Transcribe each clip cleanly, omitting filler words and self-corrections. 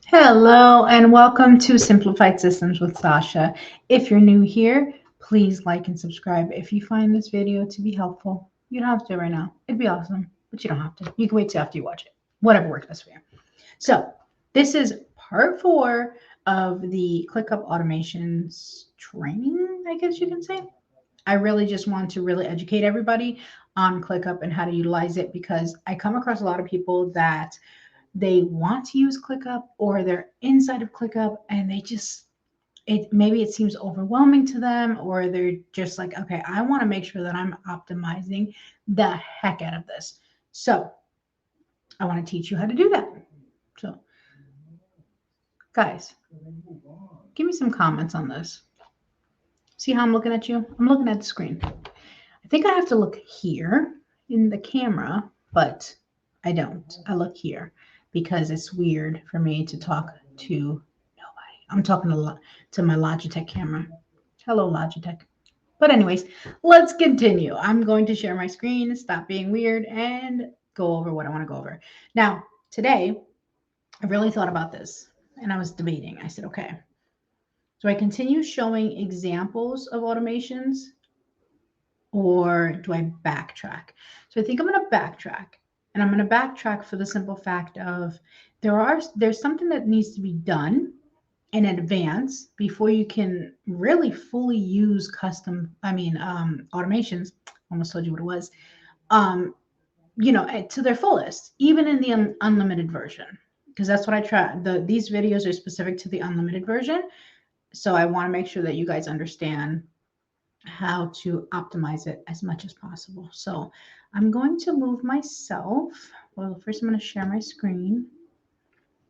Hello and welcome to Simplified Systems with Sasha. If you're new here, please like and subscribe. If you find this video to be helpful, you don't have to do it right now. It'd be awesome, but you don't have to. You can wait till after you watch it. Whatever works best for you. So, this is part 4 of the ClickUp Automations training, I guess you can say. I really just want to really educate everybody on ClickUp and how to utilize it because I come across a lot of people that they want to use ClickUp or they're inside of ClickUp and they just maybe it seems overwhelming to them or they're just like, okay, I want to make sure that I'm optimizing the heck out of this. So I want to teach you how to do that. So guys, give me some comments on this. See how I'm looking at you? I'm looking at the screen. I think I have to look here in the camera, but I don't. I look here because it's weird for me to talk to nobody. I'm talking to my Logitech camera. Hello, Logitech. But anyways, let's continue. I'm going to share my screen, stop being weird, and go over what I want to go over. Now, today, I really thought about this, and I was debating. I said, okay, do I continue showing examples of automations or do I backtrack? So I think I'm going to backtrack. And I'm going to backtrack for the simple fact of there's something that needs to be done in advance before you can really fully use automations. Almost told you what it was. Um, to their fullest, even in the unlimited version, because that's what I try. These videos are specific to the unlimited version, so I want to make sure that you guys understand how to optimize it as much as possible. So I'm going to move myself. Well, first I'm going to share my screen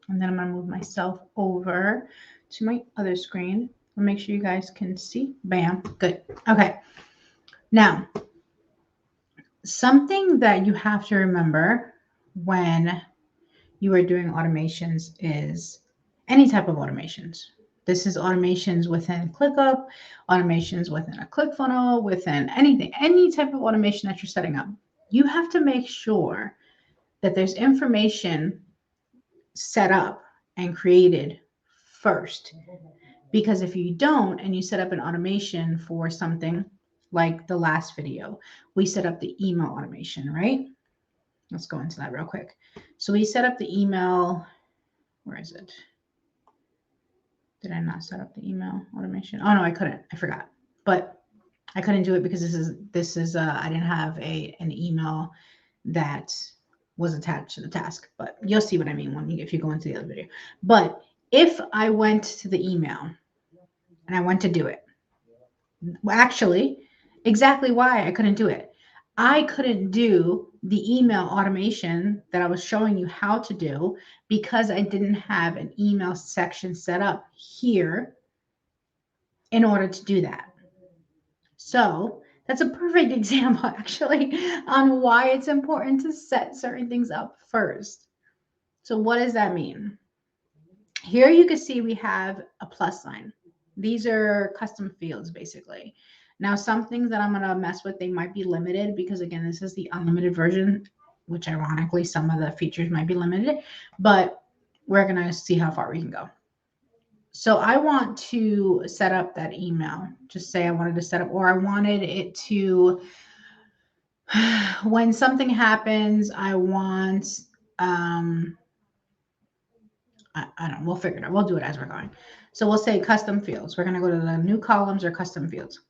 and then I'm going to move myself over to my other screen. I'll make sure you guys can see. Bam. Good. Okay. Now, something that you have to remember when you are doing automations is any type of automations. This is automations within ClickUp, automations within a ClickFunnels, within anything, any type of automation that you're setting up. You have to make sure that there's information set up and created first. Because if you don't, and you set up an automation for something like the last video, we set up the email automation, right? Let's go into that real quick. So we set up the email. Where is it? Did I not set up the email automation? Oh no, I couldn't. I forgot. But I couldn't do it because this is I didn't have an email that was attached to the task. But you'll see what I mean if you go into the other video. But if I went to the email and I went to do it, actually, exactly why I couldn't do it. I couldn't do the email automation that I was showing you how to do because I didn't have an email section set up here in order to do that. So that's a perfect example, actually, on why it's important to set certain things up first. So what does that mean? Here you can see we have a plus sign. These are custom fields, basically. Now, some things that I'm going to mess with, they might be limited because, again, this is the unlimited version, which ironically, some of the features might be limited, but we're going to see how far we can go. So I want to set up that email. Just say I wanted to set up, or I wanted it to, when something happens, I want, I don't know, we'll figure it out. We'll do it as we're going. So we'll say custom fields. We're going to go to the new columns or custom fields.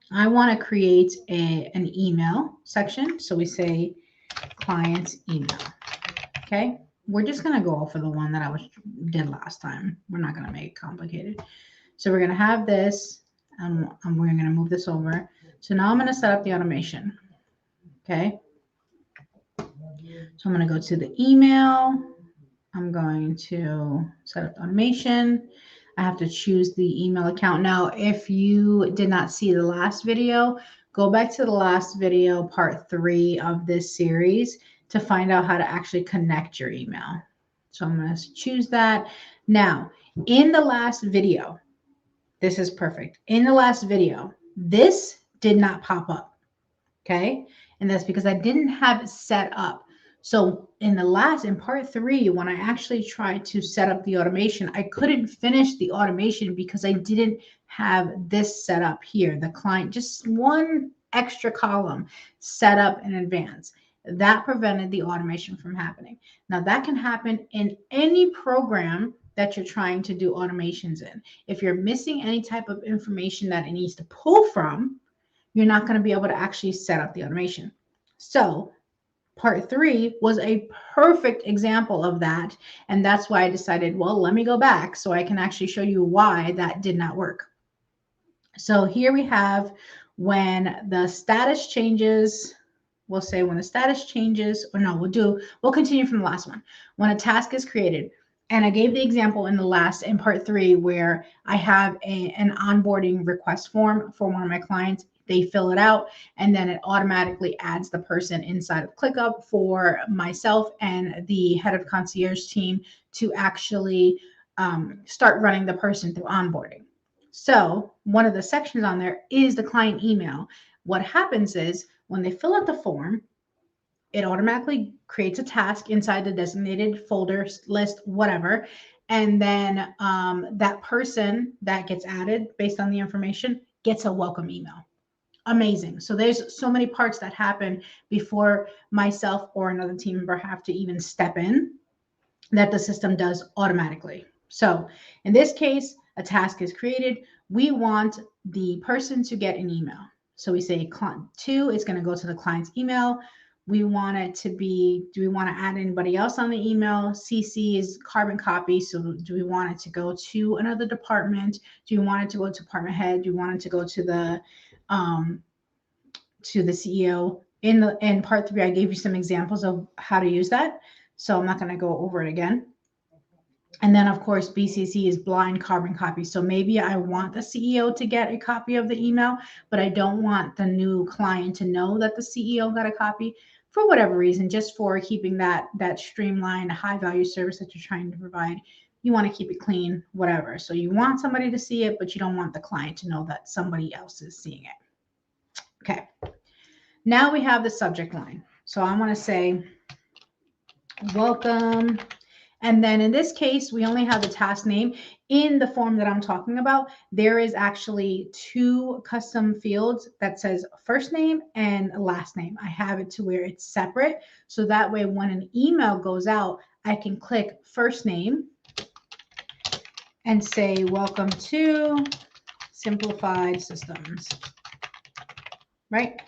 I want to create an email section. So we say client email. Okay. We're just going to go for the one that I did last time. We're not going to make it complicated. So we're going to have this, and we're going to move this over. So now I'm going to set up the automation. Okay. So I'm going to go to the email. I'm going to set up the automation. I have to choose the email account. Now, if you did not see the last video, go back to the last video, part 3 of this series, to find out how to actually connect your email. So I'm going to choose that. Now, in the last video, this is perfect. In the last video, this did not pop up. Okay. And that's because I didn't have it set up. So in part 3, when I actually tried to set up the automation, I couldn't finish the automation because I didn't have this set up here. The client, just one extra column set up in advance. That prevented the automation from happening. Now that can happen in any program that you're trying to do automations in. If you're missing any type of information that it needs to pull from, you're not going to be able to actually set up the automation. So part 3 was a perfect example of that. And that's why I decided, well, let me go back so I can actually show you why that did not work. So here we have when the status changes, we'll say when the status changes, or no, we'll continue from the last one. When a task is created, and I gave the example in part 3 where I have an onboarding request form for one of my clients. They fill it out, and then it automatically adds the person inside of ClickUp for myself and the head of concierge team to actually start running the person through onboarding. So one of the sections on there is the client email. What happens is when they fill out the form, it automatically creates a task inside the designated folder, list, whatever. And then that person that gets added based on the information gets a welcome email. Amazing. So there's so many parts that happen before myself or another team member have to even step in that the system does automatically. So in this case, a task is created. We want the person to get an email. So we say client 2 is going to go to the client's email. We want it to be, do we want to add anybody else on the email? CC is carbon copy. So do we want it to go to another department? Do you want it to go to department head? Do you want it to go to the CEO? In part 3, I gave you some examples of how to use that. So I'm not going to go over it again. And then, of course, BCC is blind carbon copy. So maybe I want the CEO to get a copy of the email, but I don't want the new client to know that the CEO got a copy for whatever reason, just for keeping that streamlined, high value service that you're trying to provide. You want to keep it clean, whatever. So you want somebody to see it, but you don't want the client to know that somebody else is seeing it. Okay. Now we have the subject line. So I want to say, welcome. And then in this case, we only have the task name. In the form that I'm talking about, there is actually 2 custom fields that says first name and last name. I have it to where it's separate. So that way, when an email goes out, I can click first name and say, welcome to Simplified Systems, right?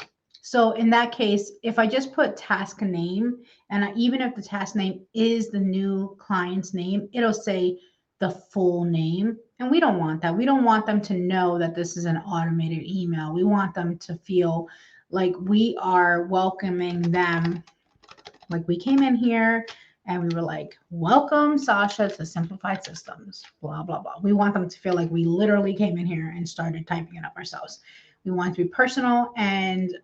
So in that case, if I just put task name, and even if the task name is the new client's name, it'll say the full name. And we don't want that. We don't want them to know that this is an automated email. We want them to feel like we are welcoming them. Like we came in here and we were like, welcome, Sasha, to Simplified Systems, blah, blah, blah. We want them to feel like we literally came in here and started typing it up ourselves. We want it to be personal and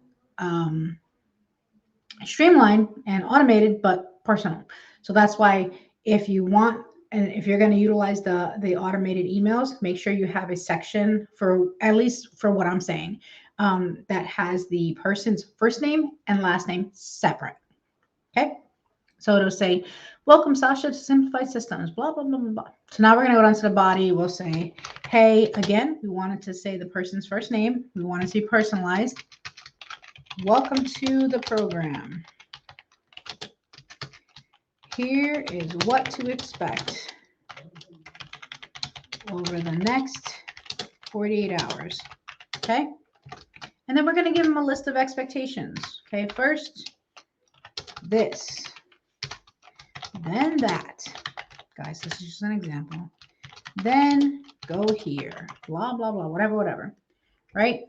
streamlined and automated, but personal. So that's why if you want, and if you're going to utilize the automated emails, make sure you have a section for, at least for what I'm saying, that has the person's first name and last name separate. Okay. So it'll say, welcome, Sasha, to Simplified Systems, blah, blah, blah, blah, blah. So now we're going to go down to the body. We'll say, hey, again, we wanted to say the person's first name. We want it to be personalized. Welcome to the program. Here is what to expect over the next 48 hours. Okay. And then we're going to give them a list of expectations. Okay. First, this, then that. Guys, this is just an example. Then go here, blah, blah, blah, whatever, whatever. Right.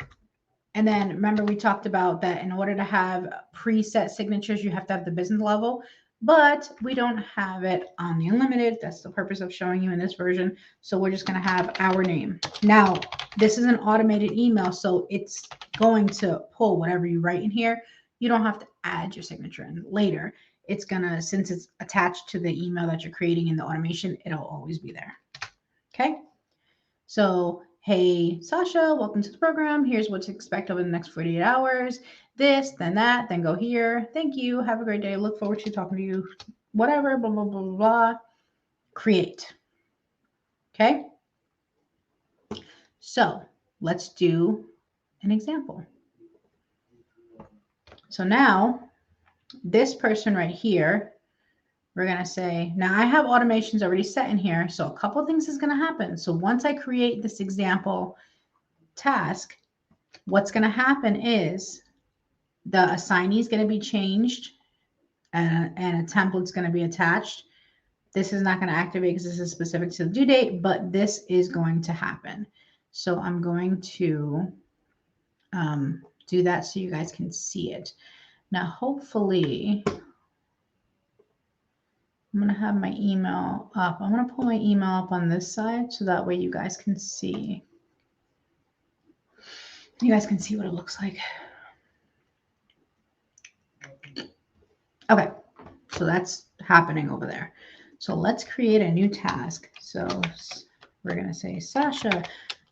And then remember, we talked about that in order to have preset signatures, you have to have the business level, but we don't have it on the unlimited. That's the purpose of showing you in this version. So we're just going to have our name. Now, this is an automated email, so it's going to pull whatever you write in here. You don't have to add your signature in later. It's going to, since it's attached to the email that you're creating in the automation, it'll always be there. Okay. So, hey, Sasha, welcome to the program. Here's what to expect over the next 48 hours. this, then that, then go here. Thank you. Have a great day. Look forward to talking to you. Whatever, blah, blah, blah, blah, blah. Create. Okay. So let's do an example. So now this person right here, we're going to say, now I have automations already set in here. So a couple of things is going to happen. So once I create this example task, what's going to happen is the assignee is going to be changed and a template's going to be attached. This is not going to activate because this is specific to the due date, but this is going to happen. So I'm going to do that so you guys can see it. Now, hopefully, I'm going to have my email up. I'm going to pull my email up on this side so that way you guys can see. You guys can see what it looks like. Okay, so that's happening over there. So let's create a new task. So we're going to say Sasha.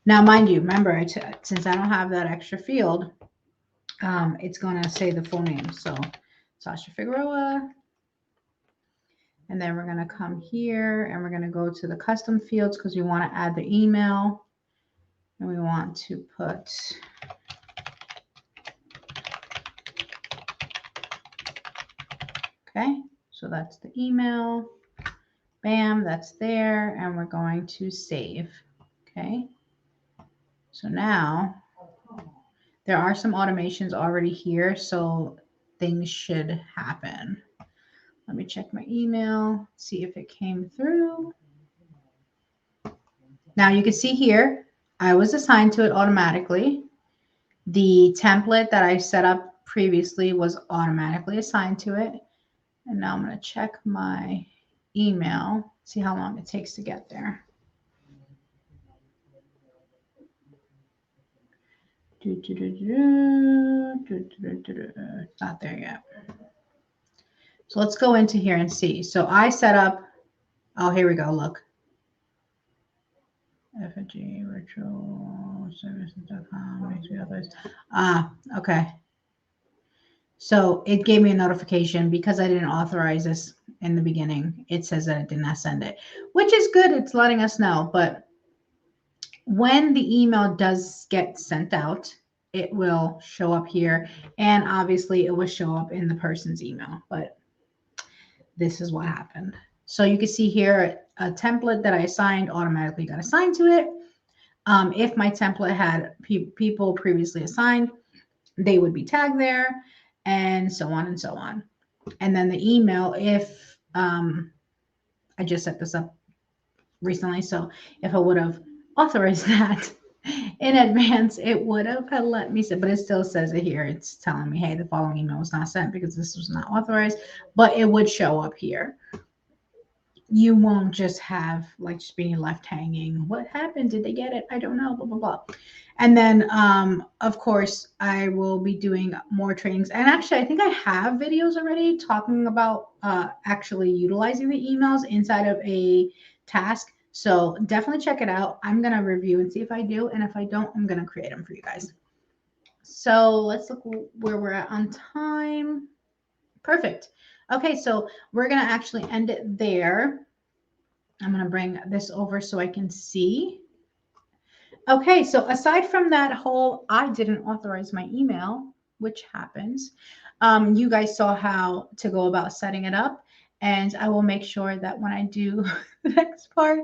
Now, mind you, remember, since I don't have that extra field, it's going to say the full name. So Sasha Figueroa. And then we're going to come here and we're going to go to the custom fields because we want to add the email. And we want to put okay, so that's the email. Bam, that's there. And we're going to save. Okay. So now there are some automations already here, so things should happen. Let me check my email, see if it came through. Now you can see here, I was assigned to it automatically. The template that I set up previously was automatically assigned to it. And now I'm going to check my email, see how long it takes to get there. It's not there yet. So let's go into here and see. So I set up, oh, here we go, look. FFGvirtualservices.com. Okay. So it gave me a notification because I didn't authorize this in the beginning. It says that it did not send it, which is good. It's letting us know. But when the email does get sent out, it will show up here. And obviously it will show up in the person's email. But this is what happened. So you can see here a template that I assigned automatically got assigned to it. If my template had people previously assigned, they would be tagged there, and so on and so on. And then the email, if I just set this up recently, so if I would have authorized that in advance, it would have let me send, but it still says it here. It's telling me, hey, the following email was not sent because this was not authorized, but it would show up here. You won't just have like just being left hanging. What happened? Did they get it? I don't know, blah, blah, blah. And then, of course, I will be doing more trainings. And actually, I think I have videos already talking about actually utilizing the emails inside of a task. So definitely check it out. I'm going to review and see if I do. And if I don't, I'm going to create them for you guys. So let's look where we're at on time. Perfect. Okay, so we're going to actually end it there. I'm going to bring this over so I can see. Okay, so aside from that whole, I didn't authorize my email, which happens, you guys saw how to go about setting it up. And I will make sure that when I do the next part,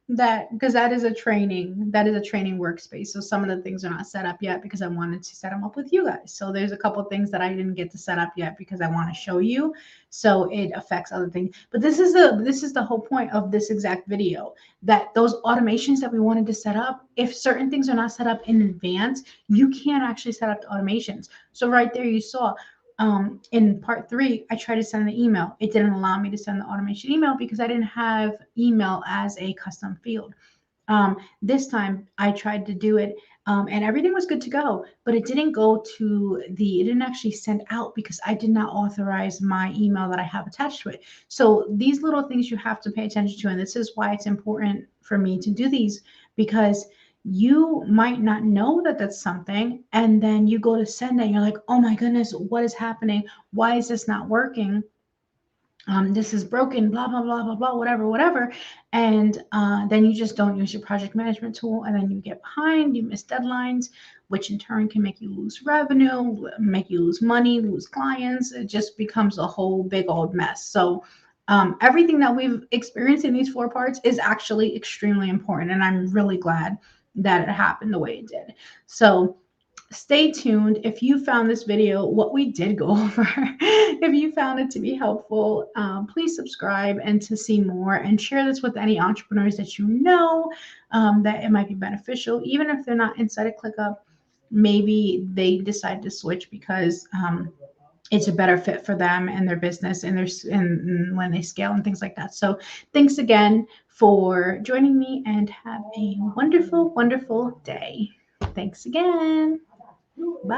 that because that is a training workspace. So some of the things are not set up yet because I wanted to set them up with you guys. So there's a couple of things that I didn't get to set up yet because I want to show you. So it affects other things. But this is the whole point of this exact video, that those automations that we wanted to set up, if certain things are not set up in advance, you can't actually set up the automations. So right there you saw in part 3, I tried to send the email. It didn't allow me to send the automation email because I didn't have email as a custom field. This time I tried to do it and everything was good to go, but it didn't it didn't actually send out because I did not authorize my email that I have attached to it. So these little things you have to pay attention to, and this is why it's important for me to do these, because you might not know that that's something. And then you go to send it and you're like, oh my goodness, what is happening? Why is this not working? This is broken, blah, blah, blah, blah, blah, whatever, whatever. And then you just don't use your project management tool. And then you get behind, you miss deadlines, which in turn can make you lose revenue, make you lose money, lose clients. It just becomes a whole big old mess. So everything that we've experienced in these 4 parts is actually extremely important. And I'm really glad that it happened the way it did. So stay tuned. If you found this video, what we did go over, if you found it to be helpful, please subscribe and to see more, and share this with any entrepreneurs that you know that it might be beneficial. Even if they're not inside of ClickUp, maybe they decide to switch because it's a better fit for them and their business and and when they scale and things like that. So thanks again for joining me, and have a wonderful, wonderful day. Thanks again. Bye.